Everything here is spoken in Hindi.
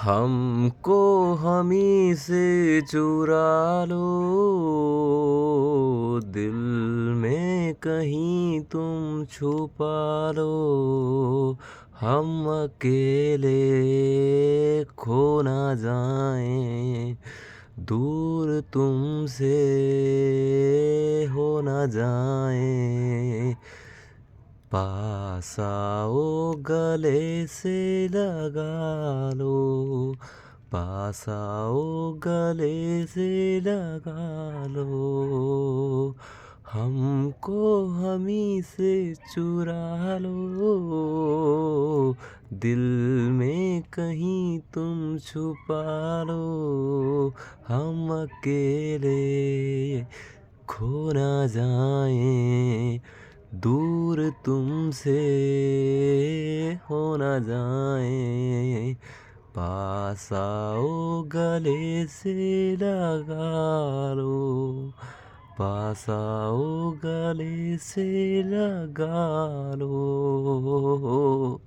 हमको हमी से चुरा लो, दिल में कहीं तुम छुपा लो। हम अकेले खो ना जाएं, दूर तुमसे हो ना जाएं। पास आओ गले से लगा लो, पास आओ गले से लगा लो। हमको हमी से चुरा लो, दिल में कहीं तुम छुपा लो। हम अकेले खो ना जाएं, दूर तुमसे हो ना जाएं। पास आओ गले से लगा लो, पास आओ गले से लगा लो।